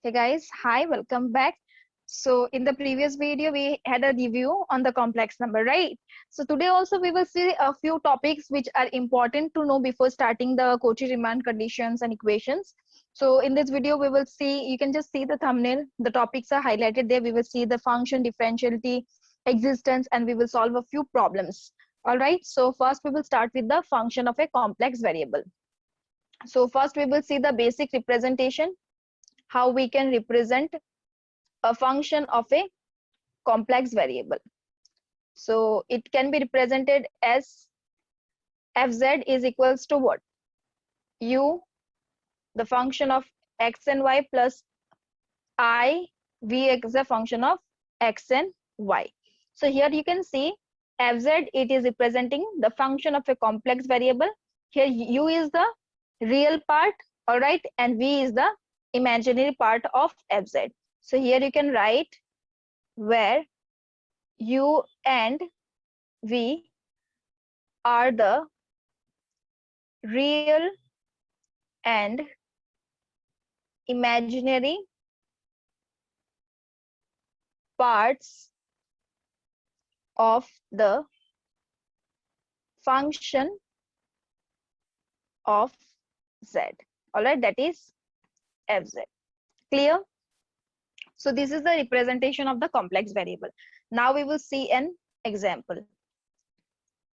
Hey guys, hi, welcome back. So in the previous video, we had a review on the complex number, right? So today also we will see a few topics which are important to know before starting the Cauchy-Riemann conditions and equations. So in this video, we will see, you can just see the thumbnail, the topics are highlighted there. We will see the function, differentiality, existence, and we will solve a few problems. All right, so first we will start with the function of a complex variable. So first we will see the basic representation, how we can represent a function of a complex variable. So it can be represented as fz is equals to what? U, the function of x and y, plus I, v is a function of x and y. So here you can see fz, it is representing the function of a complex variable. Here u is the real part, all right, and v is the imaginary part of fz. So here you can write where u and v are the real and imaginary parts of the function of z. All right, that is fz. Clear? So this is the representation of the complex variable. Now we will see an example.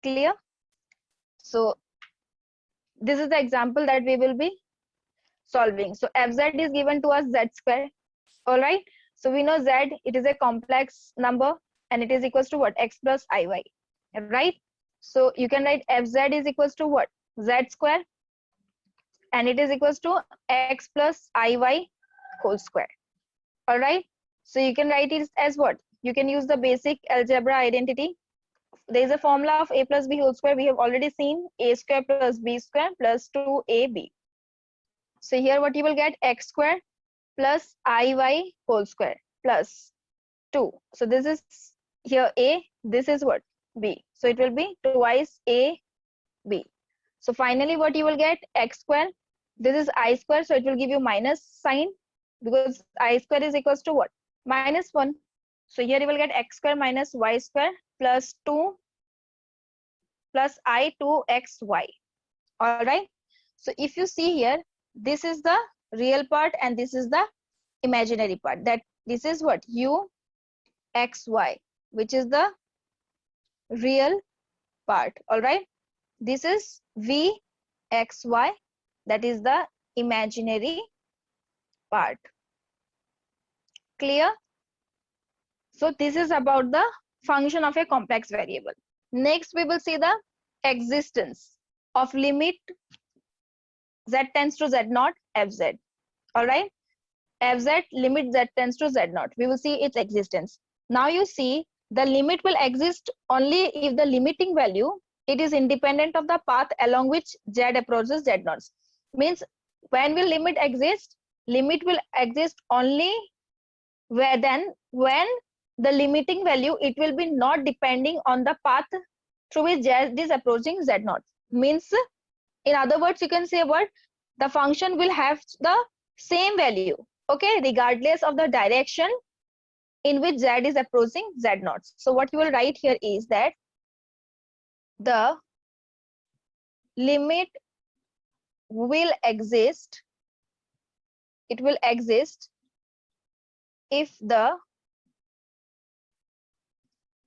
Clear? So this is the example that we will be solving. So fz is given to us z square. All right, so we know z, it is a complex number and it is equals to what? X plus iy, right? So you can write fz is equals to what? Z square, and it is equals to x plus iy whole square. All right, so you can write it as what? You can use the basic algebra identity. There is a formula of a plus b whole square. We have already seen a square plus b square plus 2ab. So here what you will get? X square plus iy whole square plus 2. So this is here a, this is what? B. So it will be twice a b. So finally what you will get? X square. This is I square, so it will give you minus sign because I square is equals to what? Minus 1. So here you will get x square minus y square plus 2 plus I 2xy. All right. So if you see here, this is the real part and this is the imaginary part. That this is what? U xy, which is the real part. All right, this is v xy, that is the imaginary part. Clear? So this is about the function of a complex variable. Next we will see the existence of limit z tends to z naught fz. All right, fz limit z tends to z naught, we will see its existence. Now you see the limit will exist only if the limiting value, it is independent of the path along which z approaches z naught. Means when will limit exist? Limit will exist only where then when the limiting value, it will be not depending on the path through which z is approaching z naught. Means in other words, you can say what? The function will have the same value, okay, regardless of the direction in which z is approaching z naught. So what you will write here is that the limit will exist, it will exist if the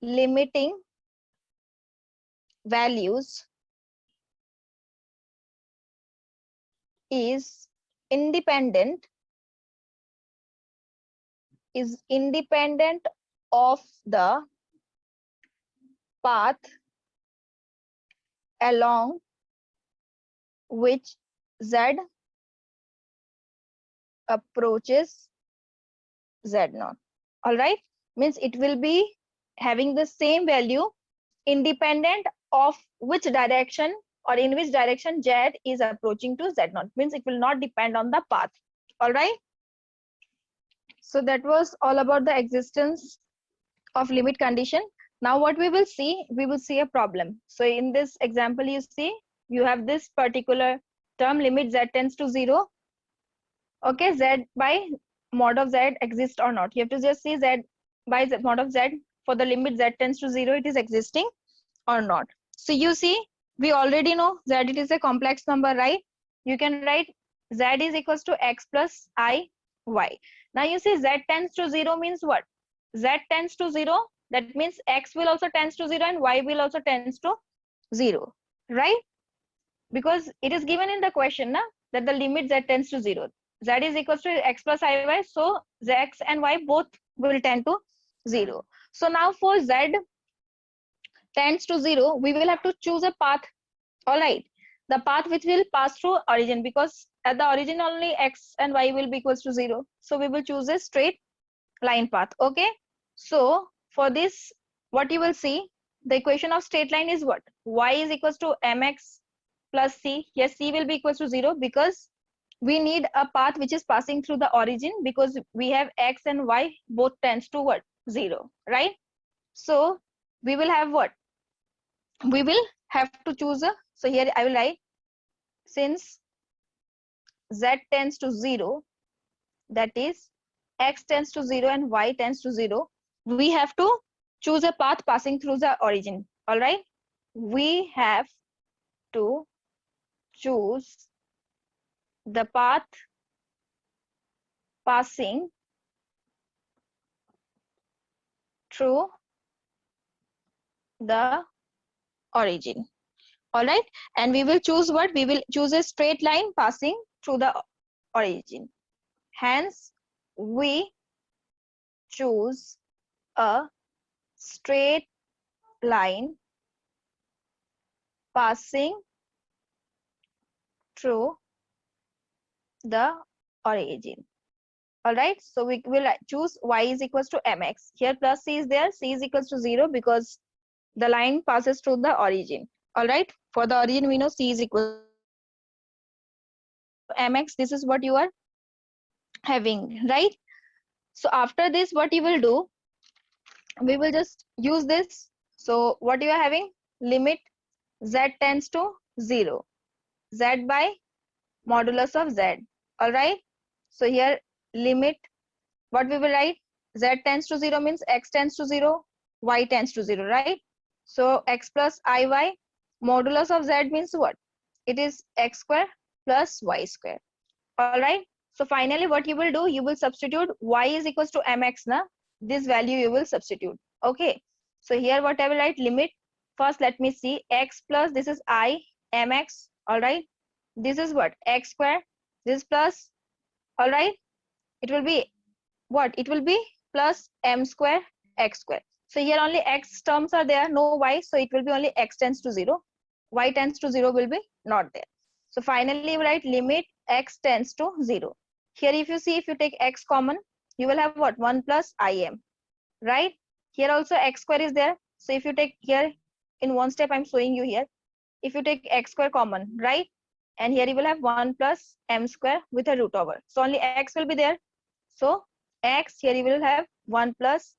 limiting values is independent of the path along which z approaches z naught. All right, means it will be having the same value independent of which direction or in which direction z is approaching to z naught. Means it will not depend on the path. All right, so that was all about the existence of limit condition. Now what we will see a problem. So in this example, you see you have this particular term limit z tends to 0. Okay, z by mod of z exists or not. You have to just see z by z, mod of z for the limit z tends to 0, it is existing or not. So you see, we already know z it is a complex number, right? You can write z is equals to x plus I y. Now you see z tends to 0 means what? Z tends to 0, that means x will also tends to 0 and y will also tends to 0, right? Because it is given in the question na, that the limit z tends to 0. Z is equals to x plus iy, so z x and y both will tend to 0. So now for z tends to 0, we will have to choose a path. All right, the path which will pass through origin, because at the origin only x and y will be equals to 0. So we will choose a straight line path. Okay, so for this, what you will see, the equation of straight line is what? Y is equals to mx plus c. Yes, c will be equals to 0 because we need a path which is passing through the origin, because we have x and y both tends to what? 0, right? So we will have what? We will have to choose a, so here I will write, since z tends to 0, that is x tends to 0 and y tends to 0, we have to choose a path passing through the origin. All right, we have to choose the path passing through the origin. All right, and we will choose what? We will choose a straight line passing through the origin. Hence we choose a straight line passing through the origin. All right, so we will choose y is equals to mx. Here plus c is there, c is equals to 0 because the line passes through the origin. All right, for the origin we know c is equal to mx. This is what you are having, right? So after this, what you will do, we will just use this. So what you are having, limit z tends to 0, z by modulus of z. All right, so here limit, what we will write, z tends to 0 means x tends to 0, y tends to 0, right? So x plus iy, modulus of z means what? It is x square plus y square. All right, so finally what you will do, you will substitute y is equals to mx na, this value you will substitute. Okay, so here what I will write, limit, first let me see, x plus, this is I mx. All right, this is what? X square, this plus. All right, it will be what? It will be plus m square x square. So here only x terms are there, no y, so it will be only x tends to 0, y tends to 0 will be not there. So finally we write limit x tends to 0. Here if you see, if you take x common, you will have what? 1 plus im, right? Here also x square is there, so if you take here in one step, I'm showing you here, if you take x square common, right, and here you will have 1 plus m square with a root over, so only x will be there. So x, here you will have 1 plus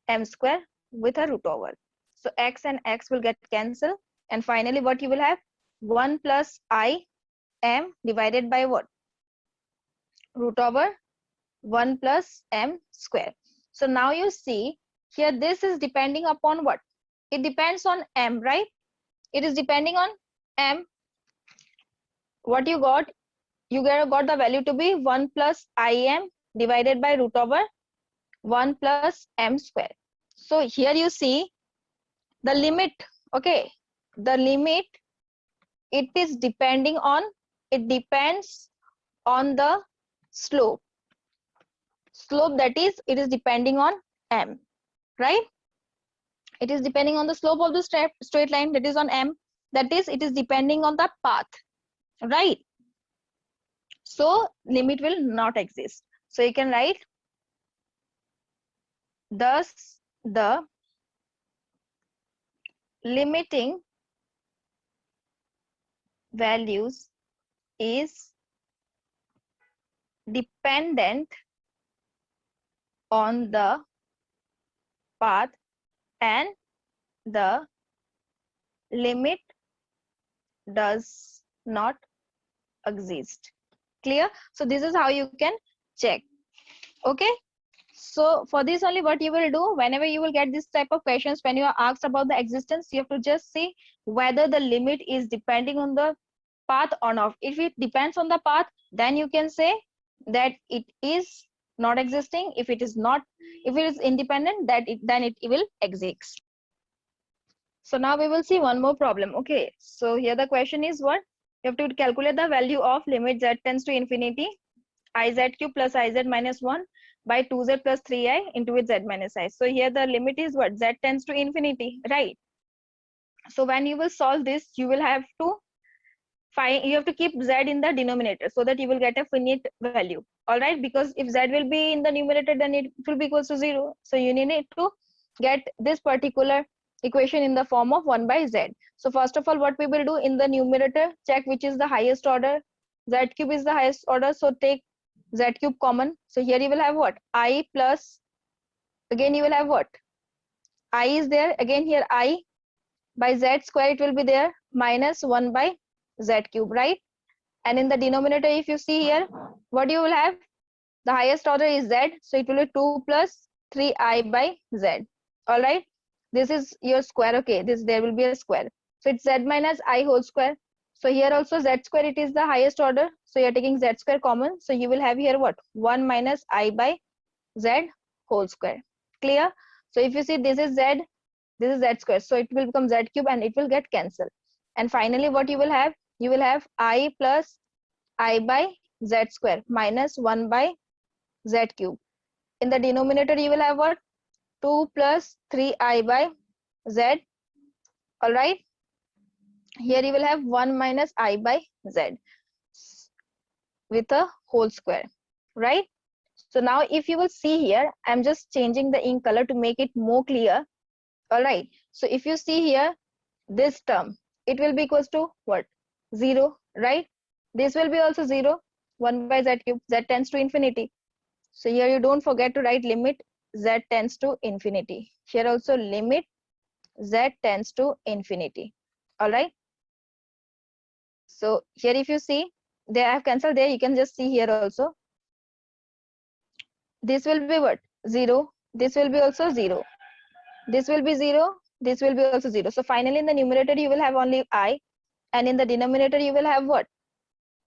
m square with a root over, so x and x will get cancelled, and finally what you will have, 1 plus I m divided by what? Root over 1 plus m square. So now you see here, this is depending upon what? It depends on m, right? It is depending on m. What you got? You got the value to be 1 plus im divided by root over 1 plus m square. So here you see the limit. Okay, the limit, it is depending on, it depends on the slope. Slope, that is, it is depending on m, right? It is depending on the slope of the straight line, that is on m, that is, it is depending on the path, right? So limit will not exist. So you can write, thus the limiting values is dependent on the path and the limit does not exist. Clear? So this is how you can check. Okay. So for this only, what you will do, whenever you will get this type of questions, when you are asked about the existence, you have to just see whether the limit is depending on the path or not. If it depends on the path, then you can say that it is not existing. If it is not, if it is independent, then it will exist. So now we will see one more problem. Okay, so here the question is what? You have to calculate the value of limit z tends to infinity iz cube plus iz minus 1 by 2z plus 3i into with z minus I. So here the limit is what? Z tends to infinity, right? So when you will solve this, you will have to find, you have to keep z in the denominator so that you will get a finite value. All right, because if z will be in the numerator, then it will be equals to 0. So you need to get this particular equation in the form of 1 by z. So first of all, what we will do in the numerator, check which is the highest order. Z cube is the highest order, so take z cube common. So here you will have what? I plus, again you will have what? I is there, again here I by z square it will be there, minus 1 by z cube, right? And in the denominator, if you see here, what you will have? The highest order is z, so it will be 2 plus 3i by z. All right, this is your square. Okay, this, there will be a square, so it's z minus I whole square. So here also z square, it is the highest order, so you're taking z square common, so you will have here what? 1 minus I by z whole square. Clear? So if you see, this is z, this is z square, so it will become z cube and it will get cancelled. And finally what you will have? You will have I plus I by z square minus 1 by z cube. In the denominator, you will have what? 2 plus 3i by z. All right. Here you will have 1 minus I by z with a whole square, right? So now if you will see here, I'm just changing the ink color to make it more clear. All right. So if you see here, this term, it will be equals to what? 0, right? This will be also 0, 1 by z cube, z tends to infinity. So here you don't forget to write limit z tends to infinity. Here also limit z tends to infinity. All right. So here if you see, they have cancelled there, you can just see here also. This will be what? 0. This will be also 0. This will be 0. This will be also 0. So finally in the numerator you will have only I, and in the denominator you will have what?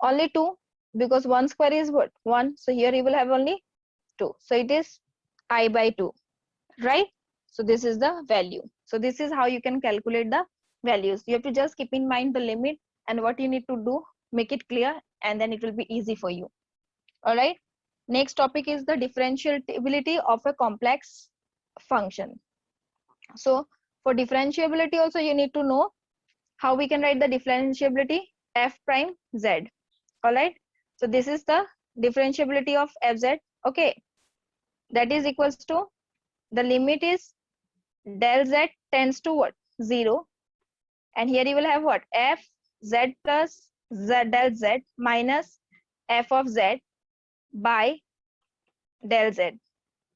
Only 2, because 1 square is what? 1. So here you will have only 2. So it is I by 2, right? So this is the value. So this is how you can calculate the values. You have to just keep in mind the limit and what you need to do, make it clear, and then it will be easy for you. All right. Next topic is the differentiability of a complex function. So for differentiability also you need to know how we can write the differentiability f prime z. All right. So this is the differentiability of fz. Okay. That is equals to, the limit is del z tends to what? 0. And here you will have what? F z plus z del z minus f of z by del z.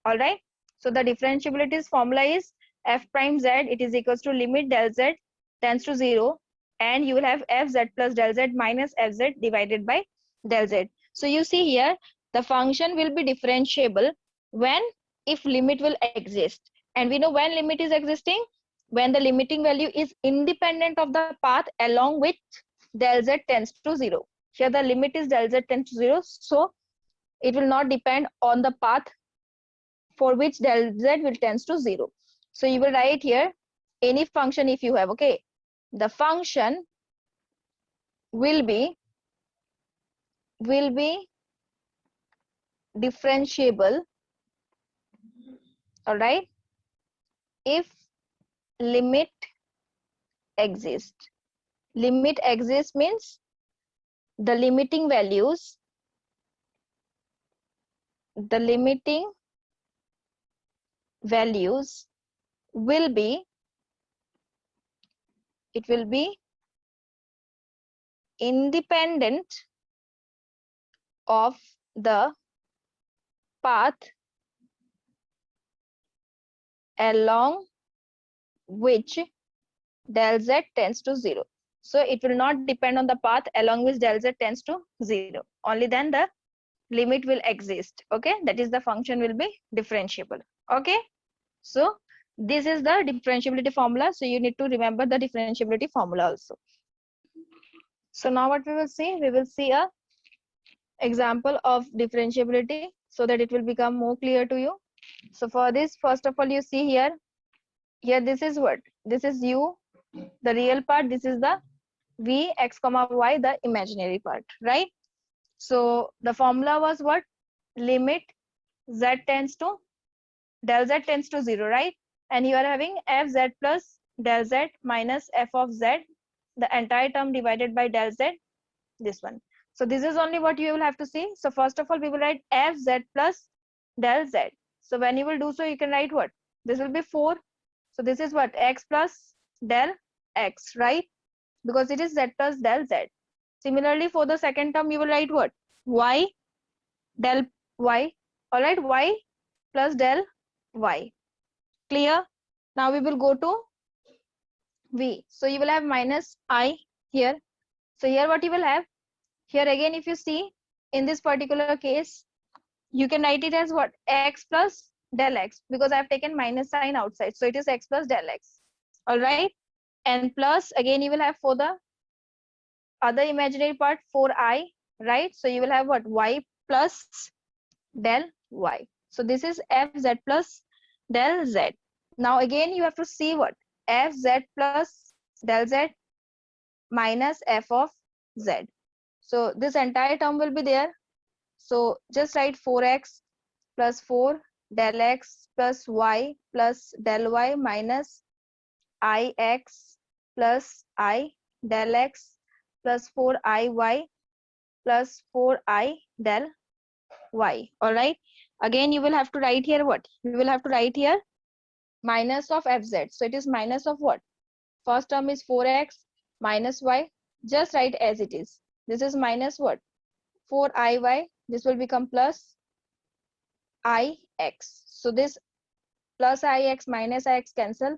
All right. So the differentiability's formula is f prime z, it is equals to limit del z tends to 0, and you will have f z plus del z minus f z divided by del z. So you see here, the function will be differentiable when, if limit will exist. And we know when limit is existing, when the limiting value is independent of the path along which del z tends to 0. Here the limit is del z tends to 0, so it will not depend on the path for which del z will tends to 0. So you will write here any function if you have. Okay, the function will be differentiable, all right, if limit exists. Limit exists means the limiting values, will be, it will be independent of the path along which del z tends to 0. So it will not depend on the path along which del z tends to 0. Only then the limit will exist. Okay, that is the function will be differentiable. Okay, so this is the differentiability formula. So you need to remember the differentiability formula also. So now what we will see a example of differentiability so that it will become more clear to you. So for this, first of all, you see here this is what? This is u, the real part. This is the v x comma y, the imaginary part, right? So the formula was what? Limit z tends to del z tends to 0, right? And you are having f z plus del z minus f of z, the entire term divided by del z, this one. So this is only what you will have to see. So first of all, we will write f z plus del z. So when you will do so, you can write what? This will be 4. So this is what? X plus del x, right? Because it is z plus del z. Similarly, for the second term, you will write what? Y del y. All right, y plus del y. Clear? Now we will go to v. So you will have minus I here. So here what you will have? Here again, if you see in this particular case, you can write it as what? X plus del x, because I have taken minus sign outside. So it is x plus del x. All right. And plus again, you will have for the other imaginary part 4i, right? So you will have what? Y plus del y. So this is fz plus del z. Now again, you have to see what? Fz plus del z minus f of z. So this entire term will be there. So just write 4x plus 4 del x plus y plus del y minus ix plus I del x plus 4iy plus 4I del y. All right. Again, you will have to write here what? You will have to write here minus of fz. So it is minus of what? First term is 4x minus y. Just write as it is. This is minus what? 4iy. This will become plus ix. So this plus ix minus ix cancel.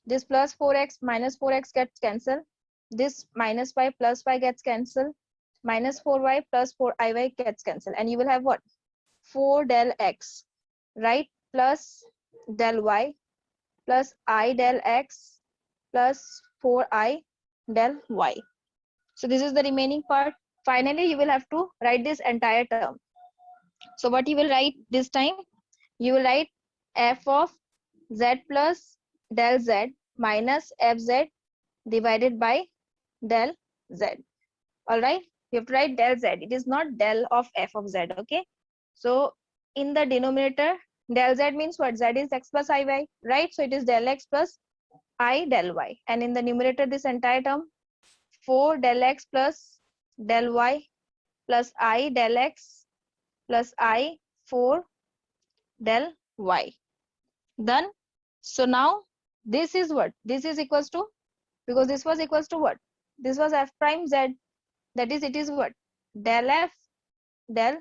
This plus 4x minus 4x gets cancelled. This minus y plus y gets cancelled. Minus 4y plus 4iy gets cancelled. And you will have what? 4 del x, right? Plus del y plus I del x plus 4I del y. So this is the remaining part. Finally, you will have to write this entire term. So what you will write this time? You will write f of z plus del z minus fz divided by del z. All right, you have to write del z. It is not del of f of z. Okay, so in the denominator, del z means what? Z is x plus iy, right? So it is del x plus I del y. And in the numerator, this entire term, 4 del x plus del y plus I del x plus I 4 del y. Done. So now this is what? This is equals to, because this was equals to what? This was f prime z. That is, it is what? Del f del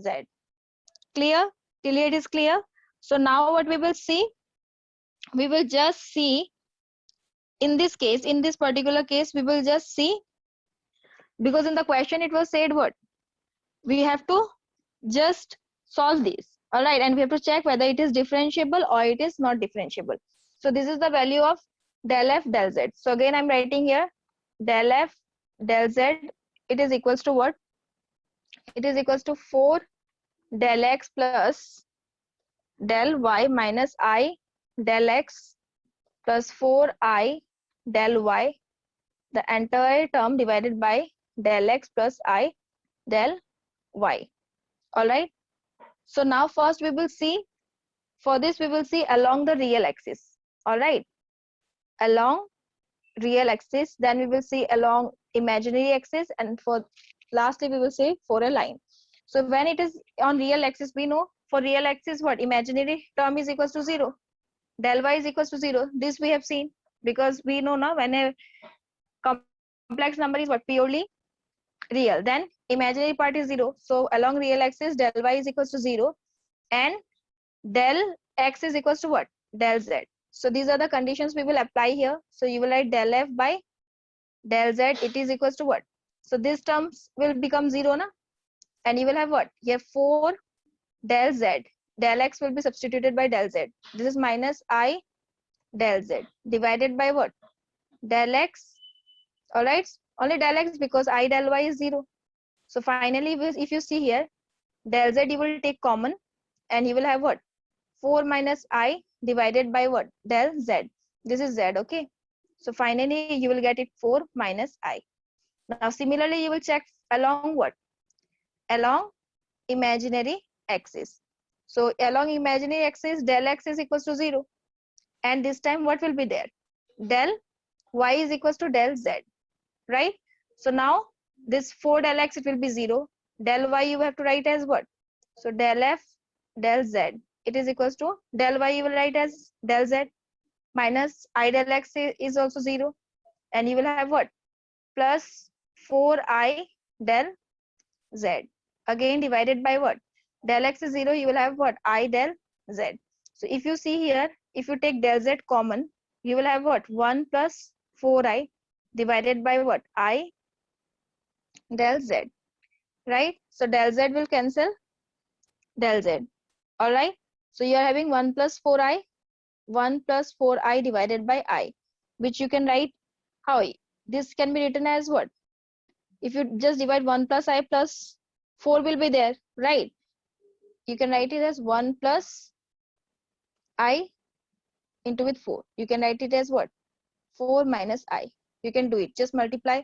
z. Clear? Till it is clear? So now what we will see? We will just see in this case, in this particular case, we will just see, because in the question it was said what? We have to just solve this. All right, and we have to check whether it is differentiable or it is not differentiable. So this is the value of del f del z. So again, I'm writing here del f del z. It is equals to what? It is equals to 4 del x plus del y minus I del x plus 4I del y, the entire term divided by del x plus I del y. All right. So now first we will see, for this we will see along the real axis. All right. Along real axis, then we will see along imaginary axis, and for lastly we will see for a line. So when it is on real axis, we know for real axis what? Imaginary term is equals to 0. Del y is equals to 0. This we have seen, because we know now when a complex number is what? Purely real, then imaginary part is 0. So along real axis, del y is equals to 0 and del x is equals to what? Del z. So these are the conditions we will apply here. So you will write del f by del z, it is equals to what? So these terms will become 0 na? and you will have what? Here 4 del z. Del x will be substituted by del z. This is minus I del z divided by what? Del x. All right. Only del x because I del y is 0. So finally, if you see here, del z you will take common and you will have what? 4 minus I divided by what? Del z. This is z, okay? So finally, you will get it 4 minus I. Now similarly, you will check along what? Along imaginary axis. So along imaginary axis, del x is equals to 0. And this time what will be there? Del y is equals to del z, right? So now this 4 del x, it will be 0. Del y you have to write as what? So del f del z, it is equals to del y you will write as del z minus I del x is also 0. And you will have what? Plus 4I del z. Again divided by what? Del x is 0, you will have what? I del z. So if you see here, if you take del z common, you will have what? 1 plus 4I divided by what? I del z, right? So del z will cancel del z. All right. So you are having 1 plus 4I, 1 plus 4I divided by I, which you can write how? This can be written as what? If you just divide 1 plus I plus 4 will be there, right? You can write it as 1 plus I into with 4. You can write it as what? 4 minus I. You can do it. Just multiply.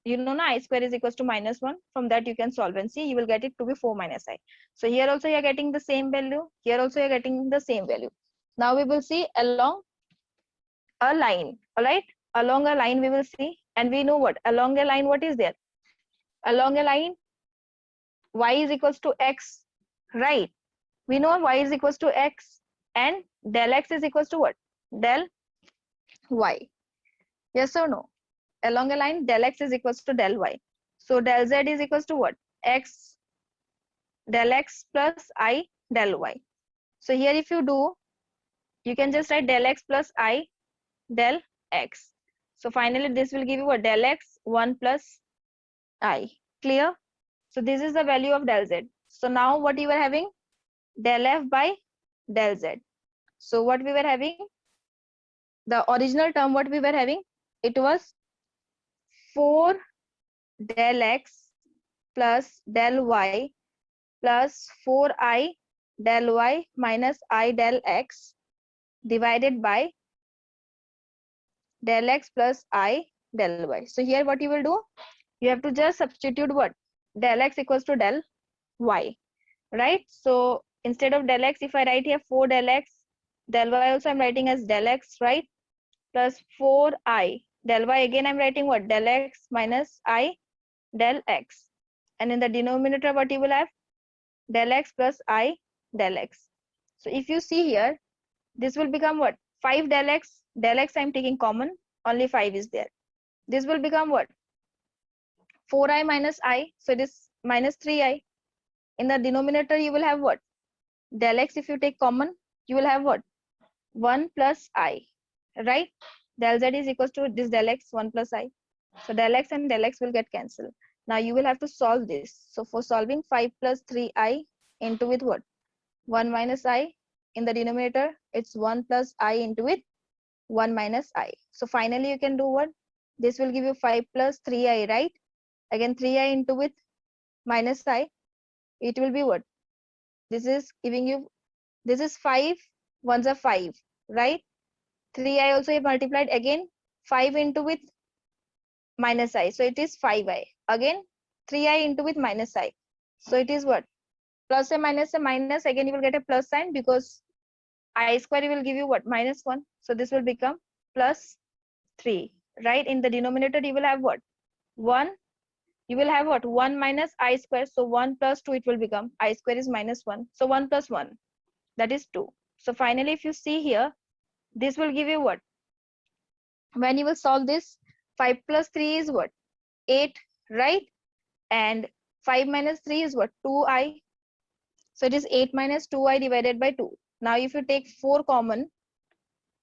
You know, na, I square is equals to minus 1. From that you can solve and see. You will get it to be 4 minus I. So here also you are getting the same value. Here also you are getting the same value. Now we will see along a line. All right. Along a line we will see. And we know what? Along a line what is there? Along a line y is equals to x. Right. We know y is equals to x. And del x is equals to what? Del y. Yes or no? Along a line, del x is equals to del y. So del z is equals to what? X del x plus I del y. So here if you do, you can just write del x plus I del x. So finally this will give you what? Del x 1 plus I. Clear? So this is the value of del z. So now what you were having? Del f by del z. So what we were having? The original term what we were having? It was 4 del x plus del y plus 4I del y minus I del x divided by del x plus I del y. So here what you will do? You have to just substitute what? Del x equals to del y, right? So instead of del x, if I write here 4 del x, del y also I'm writing as del x, right? Plus 4I del y, again I'm writing what? Del x minus I del x. And in the denominator what you will have? Del x plus I del x. So if you see here, this will become what? 5 del x. Del x I'm taking common, only 5 is there. This will become what? 4I minus I. So it is minus 3I. In the denominator you will have what? Del x, if you take common, you will have what? 1 plus I, right? Del z is equals to this del x 1 plus I. So del x and del x will get cancelled. Now you will have to solve this. So for solving 5 plus 3I into with what? 1 minus I. In the denominator, it's 1 plus I into with 1 minus I. So finally you can do what? This will give you 5 plus 3I, right? Again 3I into with minus I. It will be what? This is giving you, this is 5, ones are 5, right? 3I also you multiplied again 5 into with minus I. So it is 5I. Again 3I into with minus I. So it is what? Plus a minus, again you will get a plus sign because I square will give you what? Minus 1. So this will become plus 3, right? In the denominator you will have what? 1. You will have what? 1 minus I square. So 1 plus 2 it will become. I square is minus 1. So 1 plus 1, that is 2. So finally if you see here, this will give you what? When you will solve this, 5 plus 3 is what? 8, right? And 5 minus 3 is what? 2I. So it is 8 minus 2I divided by 2. Now if you take 4 common,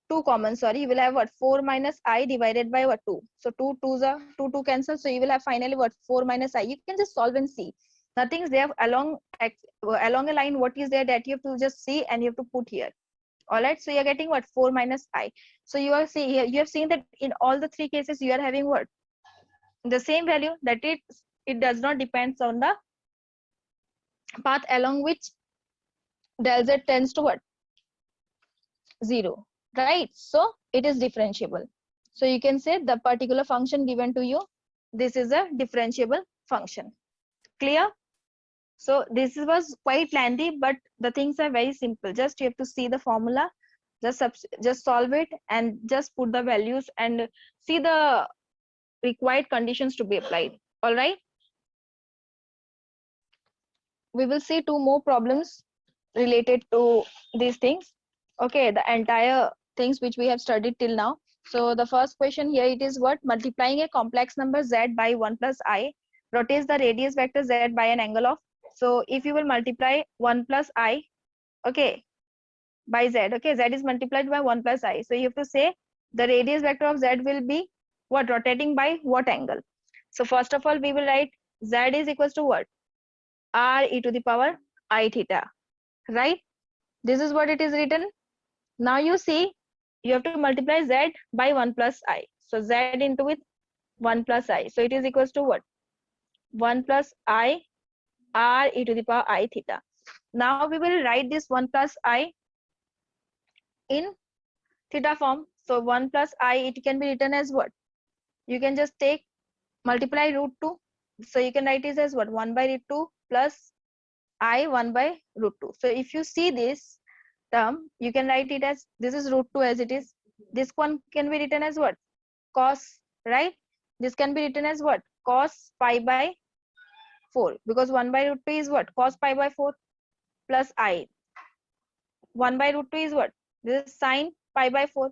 2 common, sorry, you will have what? 4 minus I divided by what? 2. So 2 2s are 2 2 cancel. So you will have finally what? 4 minus I. You can just solve and see. Nothing is there along along a line. What is there that you have to just see and you have to put here. All right, so you're getting what? 4 minus I. So you are seeing here, you have seen that in all the three cases you are having what? The same value, that it does not depends on the path along which del z tends to what? 0, right? So it is differentiable. So you can say the particular function given to you, this is a differentiable function. Clear? So this was quite lengthy, but the things are very simple. Just you have to see the formula, just solve it and just put the values and see the required conditions to be applied. All right. We will see two more problems related to these things. Okay, the entire things which we have studied till now. So the first question here, it is what? Multiplying a complex number z by 1 plus I rotates the radius vector z by an angle of. So if you will multiply 1 plus I, okay, by z, okay, z is multiplied by 1 plus I. So you have to say the radius vector of z will be what? Rotating by what angle? So first of all, we will write z is equals to what? R e to the power I theta, right? This is what it is written. Now you see, you have to multiply z by 1 plus I. So z into with 1 plus I. So it is equals to what? 1 plus I r e to the power I theta. Now we will write this 1 plus I in theta form. So 1 plus I, it can be written as what? You can just take, multiply root 2. So you can write it as what? 1 by root 2 plus I 1 by root 2. So if you see this term, you can write it as, this is root 2 as it is. This one can be written as what? Cos, right? This can be written as what? Cos pi by 4, because 1 by root 2 is what? Cos pi by 4 plus I. 1 by root 2 is what? This is sine pi by 4.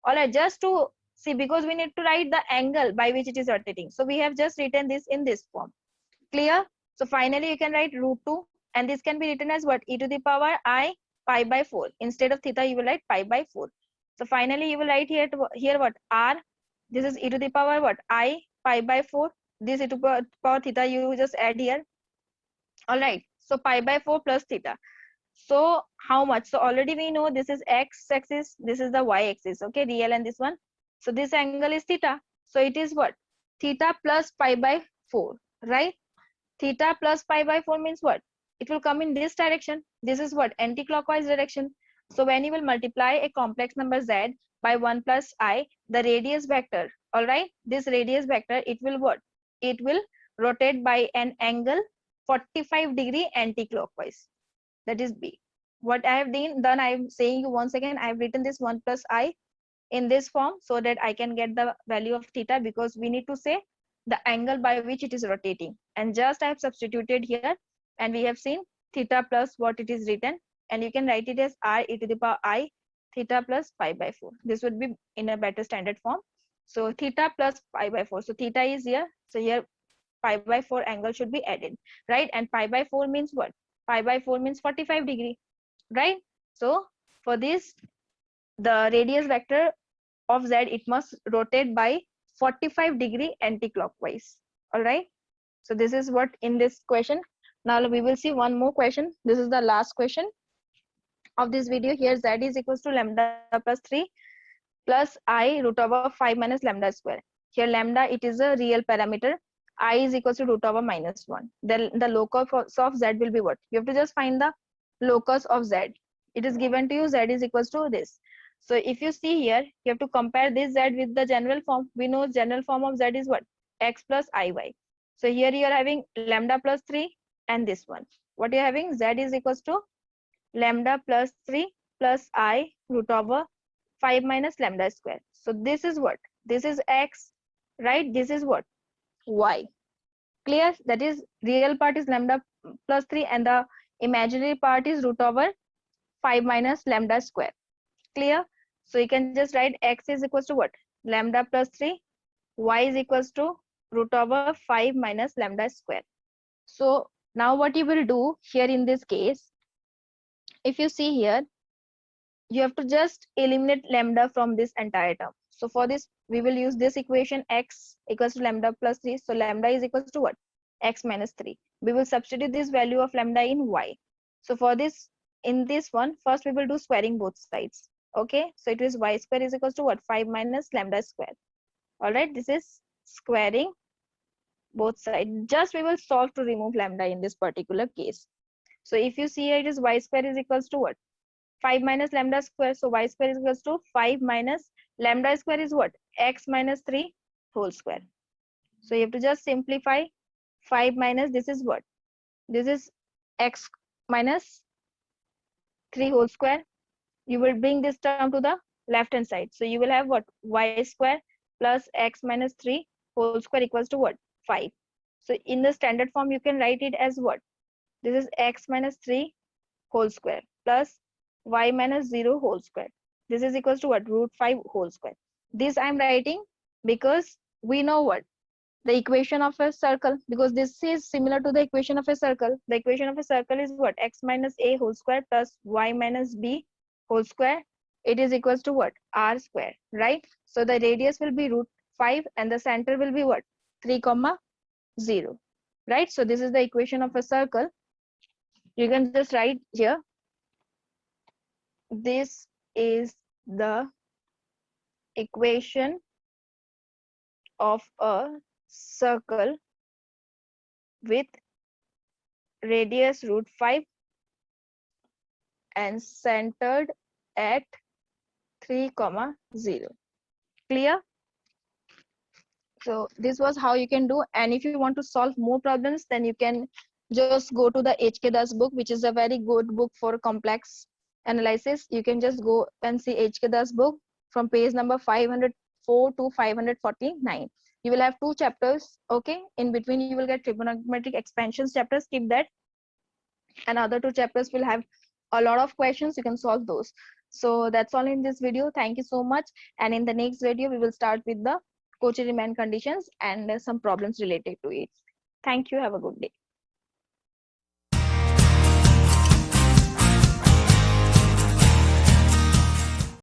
All right, just to see, because we need to write the angle by which it is rotating. So we have just written this in this form. Clear? So finally you can write root 2, and this can be written as what? E to the power I pi by 4. Instead of theta, you will write pi by 4. So finally you will write here what? R. This is e to the power what? I pi by 4. This e to the power theta you just add here. All right. So pi by 4 plus theta. So how much? So already we know this is x axis, this is the y axis, okay, real and this one. So this angle is theta. So it is what? Theta plus pi by 4, right? Theta plus pi by 4 means what? It will come in this direction. This is what? Anti-clockwise direction. So when you will multiply a complex number z by 1 plus I, the radius vector, all right, this radius vector, it will what? It will rotate by an angle 45-degree anti-clockwise. That is B. What I have done, I am saying you once again, I have written this 1 plus I in this form so that I can get the value of theta, because we need to say the angle by which it is rotating. And just I have substituted here, and we have seen theta plus what it is written, and you can write it as r e to the power I theta plus pi by 4. This would be in a better standard form. So theta plus pi by 4. So theta is here. So here pi by 4 angle should be added, right? And pi by 4 means what? Pi by 4 means 45-degree, right? So for this, the radius vector of z, it must rotate by 45-degree anti-clockwise. All right. So this is what in this question. Now we will see one more question. This is the last question of this video. Here z is equals to lambda plus 3 plus I root over 5 minus lambda square. Here lambda, it is a real parameter. I is equals to root over minus 1. Then the locus of z will be what? You have to just find the locus of z. It is given to you, z is equals to this. So if you see here, you have to compare this z with the general form. We know general form of z is what? X plus iy. So here you are having lambda plus 3 and this one. What you are having? Z is equals to lambda plus 3 plus I root over 5 minus lambda square. So this is what? This is x, right? This is what? Y. Clear? That is, real part is lambda plus 3 and the imaginary part is root over 5 minus lambda square. Clear? So you can just write x is equals to what? Lambda plus 3, y is equals to root over 5 minus lambda square. So now what you will do here in this case, if you see here, you have to just eliminate lambda from this entire term. So for this, we will use this equation, x equals to lambda plus 3. So lambda is equals to what? x minus 3. We will substitute this value of lambda in y. So for this, in this one, first we will do squaring both sides. Okay, so it is y square is equals to what? 5 minus lambda square. All right, this is squaring both sides. Just we will solve to remove lambda in this particular case. So if you see here, it is y square is equals to what? 5 minus lambda square. So y square is equals to 5 minus lambda square is what? X minus 3 whole square. So you have to just simplify 5 minus this is what? This is x minus 3 whole square. You will bring this term to the left hand side. So you will have what? Y square plus x minus 3 whole square equals to what? 5. So in the standard form, you can write it as what? This is x minus 3 whole square plus y minus 0 whole square. This is equals to what? Root 5 whole square. This I'm writing because we know what? The equation of a circle, because this is similar to the equation of a circle. The equation of a circle is what? X minus a whole square plus y minus b whole square. It is equals to what? R square, right? So the radius will be root 5 and the center will be what? 3 comma 0, right? So this is the equation of a circle. You can just write here, this is the equation of a circle with radius root 5 and centered at 3 comma 0. Clear? So this was how you can do. And if you want to solve more problems, then you can just go to the HK Das book, which is a very good book for complex analysis. You can just go and see HK Das book from page number 504 to 549. You will have 2 chapters. Okay, in between you will get trigonometric expansions chapters. Keep that. And other 2 chapters will have a lot of questions. You can solve those. So that's all in this video. Thank you so much. And in the next video, we will start with the Cauchy-Riemann conditions and some problems related to it. Thank you. Have a good day.